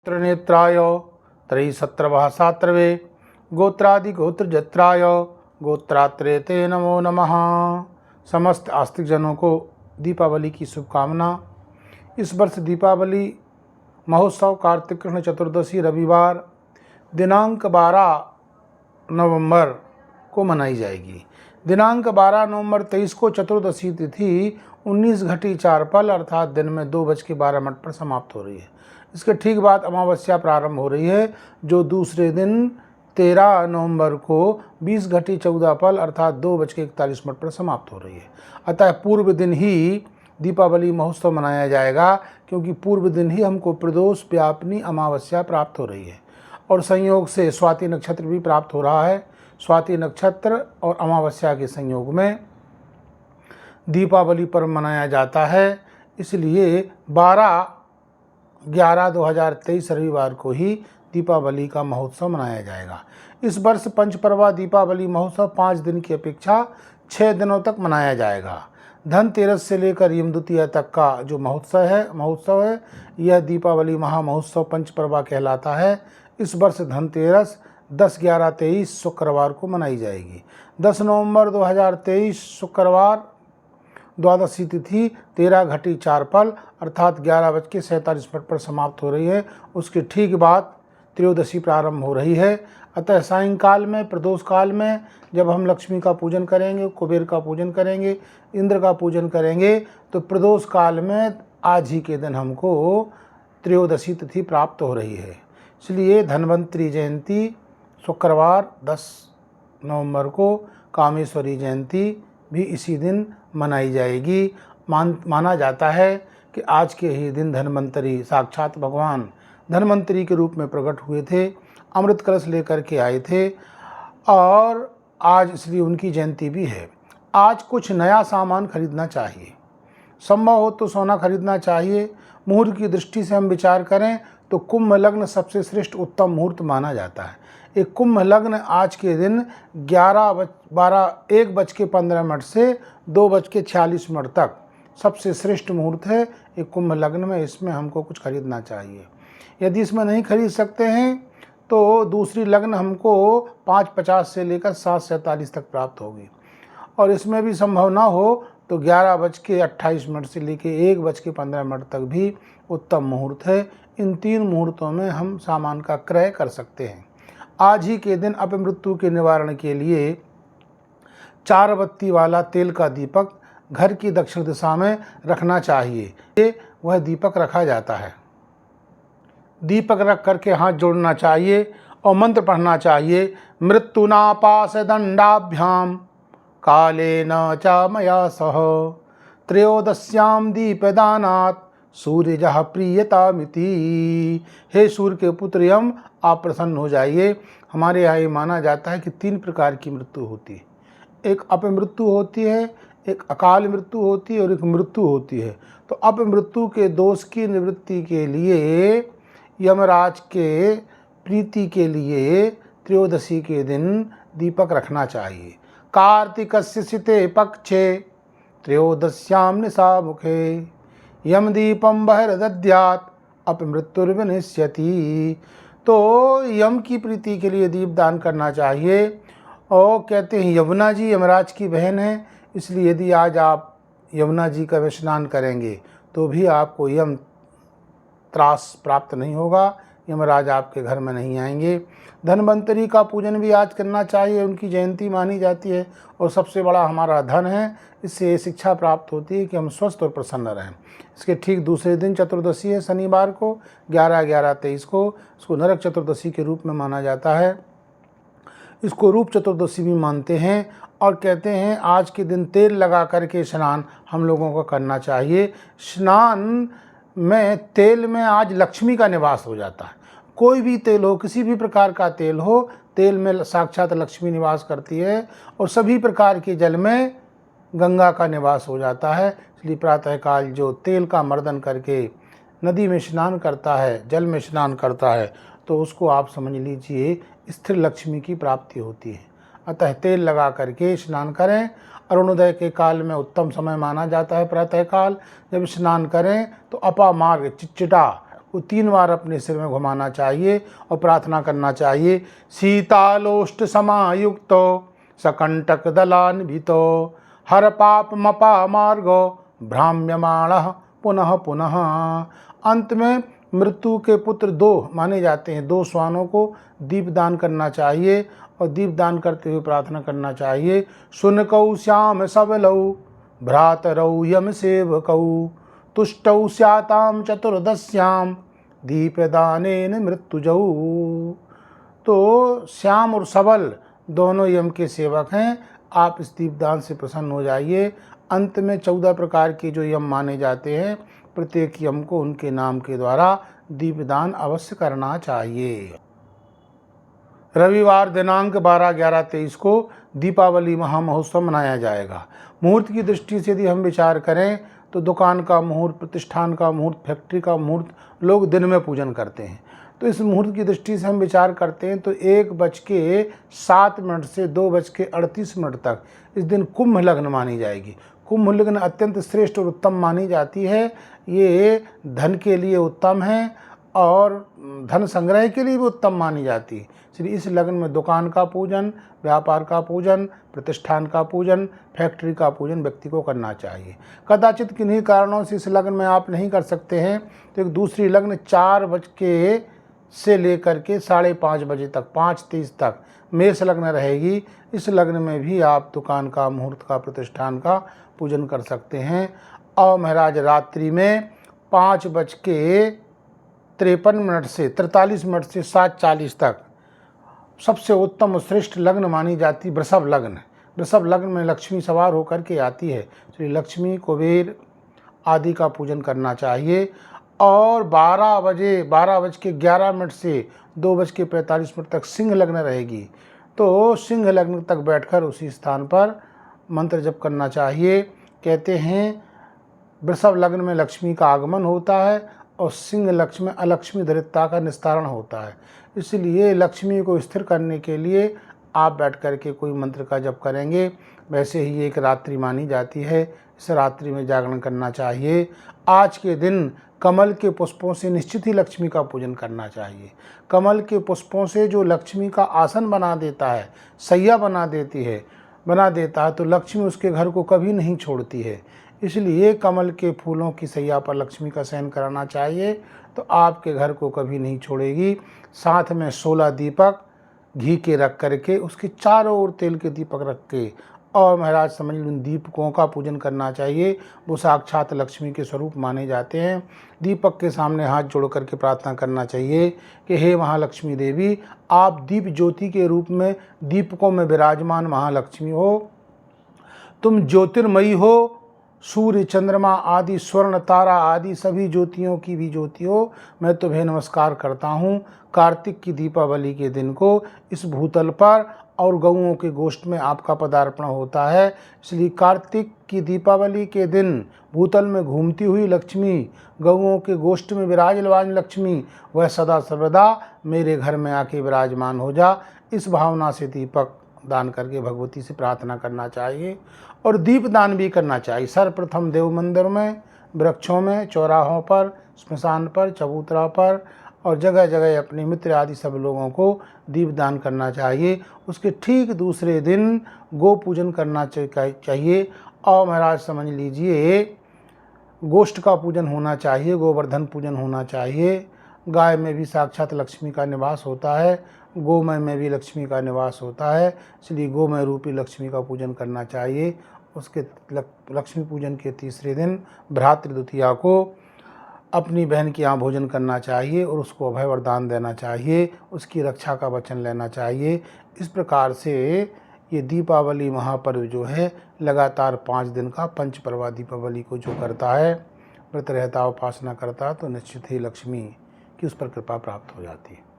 नेत्राय त्रयीसत्रभाषात्रवे गोत्रादिगोत्रजत्राय गोत्रात्रे ते नमो नमः। समस्त आस्तिक जनों को दीपावली की शुभकामना। इस वर्ष दीपावली महोत्सव कार्तिक कृष्ण चतुर्दशी रविवार दिनांक 12 नवंबर को मनाई जाएगी। दिनांक 12 नवंबर 23 को चतुर्दशी तिथि 19 घटी 4 पल अर्थात दिन में 2:12 पर समाप्त हो रही है। इसके ठीक बाद अमावस्या प्रारंभ हो रही है, जो दूसरे दिन 13 नवंबर को 20 घटी 14 पल अर्थात 2:41 पर समाप्त हो रही है। अतः पूर्व दिन ही दीपावली महोत्सव मनाया जाएगा, क्योंकि पूर्व दिन ही हमको प्रदोष व्यापिनी अमावस्या प्राप्त हो रही है और संयोग से स्वाति नक्षत्र भी प्राप्त हो रहा है। स्वाति नक्षत्र और अमावस्या के संयोग में दीपावली पर्व मनाया जाता है, इसलिए 12/11/2023 रविवार को ही दीपावली का महोत्सव मनाया जाएगा। इस वर्ष पंचपर्वा दीपावली महोत्सव 5 दिन की अपेक्षा 6 दिनों तक मनाया जाएगा। धनतेरस से लेकर यम द्वितीया तक का जो महोत्सव है यह दीपावली महामहोत्सव पंचपर्वा कहलाता है। इस वर्ष धनतेरस 10/11/23 शुक्रवार को मनाई जाएगी। 10 नवंबर 2023 शुक्रवार द्वादशी तिथि 13 घटी 4 पल अर्थात 11:47 पर समाप्त हो रही है। उसके ठीक बाद त्रयोदशी प्रारंभ हो रही है। अतः सायंकाल में प्रदोष काल में जब हम लक्ष्मी का पूजन करेंगे, कुबेर का पूजन करेंगे, इंद्र का पूजन करेंगे, तो प्रदोष काल में आज ही के दिन हमको त्रयोदशी तिथि प्राप्त हो रही है। इसलिए धन्वंतरी जयंती शुक्रवार 10 नवंबर को, कामेश्वरी जयंती भी इसी दिन मनाई जाएगी। माना जाता है कि आज के ही दिन धन्वंतरी साक्षात भगवान धन्वंतरी के रूप में प्रकट हुए थे, अमृत कलश लेकर के आए थे और आज इसलिए उनकी जयंती भी है। आज कुछ नया सामान खरीदना चाहिए, संभव हो तो सोना खरीदना चाहिए। मुहूर्त की दृष्टि से हम विचार करें तो कुंभ लग्न सबसे श्रेष्ठ उत्तम मुहूर्त माना जाता है। एक कुंभ लग्न आज के दिन 1:15 से 2:46 तक सबसे श्रेष्ठ मुहूर्त है। एक कुंभ लग्न में इसमें हमको कुछ खरीदना चाहिए। यदि इसमें नहीं खरीद सकते हैं तो दूसरी लग्न हमको 5:50 से लेकर 7:47 तक प्राप्त होगी और इसमें भी संभव ना हो तो 11:28 से लेकर 1:15 तक भी उत्तम मुहूर्त है। इन 3 मुहूर्तों में हम सामान का क्रय कर सकते हैं। आज ही के दिन अपमृत्यु के निवारण के लिए 4 बत्ती वाला तेल का दीपक घर की दक्षिण दिशा में रखना चाहिए। वह दीपक रखा जाता है। दीपक रख करके हाथ जोड़ना चाहिए और मंत्र पढ़ना चाहिए। मृत्युनापास दंडाभ्याम काले न च मया सह त्रयोदश्याम दीपदानात् सूर्यजः प्रीयतामिति। हे सूर्य के पुत्र यम, आप प्रसन्न हो जाइए। हमारे यहाँ ये माना जाता है कि 3 प्रकार की मृत्यु होती है। एक अपमृत्यु होती है, एक अकाल मृत्यु होती है और एक मृत्यु होती है। तो अपमृत्यु के दोष की निवृत्ति के लिए यमराज के प्रीति के लिए त्रयोदशी के दिन दीपक रखना चाहिए। कार्तिकस्य सिते पक्षे त्रयोदश्याम निशा मुखे यम दीपम बहिर्दद्यात् अपमृत्युर्विनश्यति। तो यम की प्रीति के लिए दीप दान करना चाहिए। और कहते हैं यमुना जी यमराज की बहन है, इसलिए यदि आज आप यमुना जी का स्नान करेंगे तो भी आपको यम त्रास प्राप्त नहीं होगा, यमराज आपके घर में नहीं आएंगे। धन्वंतरी का पूजन भी आज करना चाहिए, उनकी जयंती मानी जाती है और सबसे बड़ा हमारा धन है। इससे शिक्षा प्राप्त होती है कि हम स्वस्थ और प्रसन्न रहें। इसके ठीक दूसरे दिन चतुर्दशी है, शनिवार को 11/11/23 को। इसको नरक चतुर्दशी के रूप में माना जाता है। इसको रूप चतुर्दशी भी मानते हैं और कहते हैं आज के दिन तेल लगा करके स्नान हम लोगों को करना चाहिए। स्नान में तेल में आज लक्ष्मी का निवास हो जाता है। कोई भी तेल हो, किसी भी प्रकार का तेल हो, तेल में साक्षात लक्ष्मी निवास करती है और सभी प्रकार के जल में गंगा का निवास हो जाता है। इसलिए प्रातःकाल जो तेल का मर्दन करके नदी में स्नान करता है, जल में स्नान करता है, तो उसको आप समझ लीजिए स्थिर लक्ष्मी की प्राप्ति होती है। अतः तेल लगा करके स्नान करें। अरुणोदय के काल में उत्तम समय माना जाता है प्रातःकाल। जब स्नान करें तो अपामार्ग चिटचिटा वो 3 बार अपने सिर में घुमाना चाहिए और प्रार्थना करना चाहिए। शीतालोष्ट समायुक्तो सकंटक दलान्वितो हर पाप मपा मार्गो भ्राम्यमाणः पुनः पुनः। अंत में मृत्यु के पुत्र 2 माने जाते हैं, 2 श्वानों को दीपदान करना चाहिए और दीपदान करते हुए प्रार्थना करना चाहिए। सुनकौ श्याम सबलौ भ्रातरौ यम सेवकौ तुष्टौ स्याताम चतुर्दश्याम दीपदानेन मृत्युजौ। तो श्याम और सबल दोनों यम के सेवक हैं। आप इस दीपदान से प्रसन्न हो जाइए। अंत में 14 प्रकार के जो यम माने जाते हैं, प्रत्येक यम को उनके नाम के द्वारा दीपदान अवश्य करना चाहिए। रविवार दिनांक 12/11/23 को दीपावली महामहोत्सव मनाया जाएगा। मुहूर्त की दृष्टि से यदि हम विचार करें तो दुकान का मुहूर्त, प्रतिष्ठान का मुहूर्त, फैक्ट्री का मुहूर्त लोग दिन में पूजन करते हैं। तो इस मुहूर्त की दृष्टि से हम विचार करते हैं तो 1:07 से 2:38 तक इस दिन कुंभ लग्न मानी जाएगी। कुंभ लग्न अत्यंत श्रेष्ठ और उत्तम मानी जाती है। ये धन के लिए उत्तम है और धन संग्रह के लिए भी उत्तम मानी जाती है। इसलिए इस लग्न में दुकान का पूजन, व्यापार का पूजन, प्रतिष्ठान का पूजन, फैक्ट्री का पूजन व्यक्ति को करना चाहिए। कदाचित किन्हीं कारणों से इस लग्न में आप नहीं कर सकते हैं तो एक दूसरी लग्न 4 बजे से लेकर के 5:30 बजे तक, 5:30 तक मेष लग्न रहेगी। इस लग्न में भी आप दुकान का, मुहूर्त का, प्रतिष्ठान का पूजन कर सकते हैं। और महाराज रात्रि में 5:53 से 43 से 7:40 तक सबसे उत्तम और श्रेष्ठ लग्न मानी जाती वृषभ लग्न। वृषभ लग्न में लक्ष्मी सवार होकर के आती है, इसलिए लक्ष्मी, कुबेर आदि का पूजन करना चाहिए। और 12:11 से 2:45 तक सिंह लग्न रहेगी। तो सिंह लग्न तक बैठकर उसी स्थान पर मंत्र जप करना चाहिए। कहते हैं वृषभ लग्न में लक्ष्मी का आगमन होता है और सिंह लग्न में अलक्ष्मी दरिद्रता का निस्तारण होता है। इसलिए लक्ष्मी को स्थिर करने के लिए आप बैठ कर के कोई मंत्र का जप करेंगे। वैसे ही एक रात्रि मानी जाती है, इस रात्रि में जागरण करना चाहिए। आज के दिन कमल के पुष्पों से निश्चित ही लक्ष्मी का पूजन करना चाहिए। कमल के पुष्पों से जो लक्ष्मी का आसन बना देता है, सैया बना देता है तो लक्ष्मी उसके घर को कभी नहीं छोड़ती है। इसलिए कमल के फूलों की सैया पर लक्ष्मी का शयन कराना चाहिए तो आपके घर को कभी नहीं छोड़ेगी। साथ में 16 दीपक घी के रख करके उसके चारों ओर तेल के दीपक रख के और महाराज समझ लो उन दीपकों का पूजन करना चाहिए। वो साक्षात लक्ष्मी के स्वरूप माने जाते हैं। दीपक के सामने हाथ जोड़ करके प्रार्थना करना चाहिए कि हे महालक्ष्मी देवी, आप दीप ज्योति के रूप में दीपकों में विराजमान महालक्ष्मी हो। तुम ज्योतिर्मयी हो, सूर्य, चंद्रमा आदि, स्वर्ण, तारा आदि सभी ज्योतियों की भी ज्योति हो। मैं तुम्हें नमस्कार करता हूँ। कार्तिक की दीपावली के दिन को इस भूतल पर और गौओं के गोष्ठ में आपका पदार्पण होता है। इसलिए कार्तिक की दीपावली के दिन भूतल में घूमती हुई लक्ष्मी, गौओं के गोष्ठ में विराजमान लक्ष्मी, वह सदा सर्वदा मेरे घर में आके विराजमान हो जा। इस भावना से दीपक दान करके भगवती से प्रार्थना करना चाहिए और दीप दान भी करना चाहिए। सर्वप्रथम देव मंदिर में, वृक्षों में, चौराहों पर, श्मशान पर, चबूतरा पर और जगह जगह अपने मित्र आदि सब लोगों को दीप दान करना चाहिए। उसके ठीक दूसरे दिन गो पूजन करना चाहिए। और महाराज समझ लीजिए गोष्ठ का पूजन होना चाहिए, गोवर्धन पूजन होना चाहिए। गाय में भी साक्षात लक्ष्मी का निवास होता है, गोमय में भी लक्ष्मी का निवास होता है। इसलिए गोमय रूपी लक्ष्मी का पूजन करना चाहिए। उसके लक्ष्मी पूजन के तीसरे दिन भ्रातृ द्वितीया को अपनी बहन के यहाँ भोजन करना चाहिए और उसको अभय वरदान देना चाहिए, उसकी रक्षा का वचन लेना चाहिए। इस प्रकार से ये दीपावली महापर्व जो है लगातार 5 दिन का पंचपर्वा दीपावली को जो करता है, व्रत रहता, उपासना करता, तो निश्चित ही लक्ष्मी की उस पर कृपा प्राप्त हो जाती है।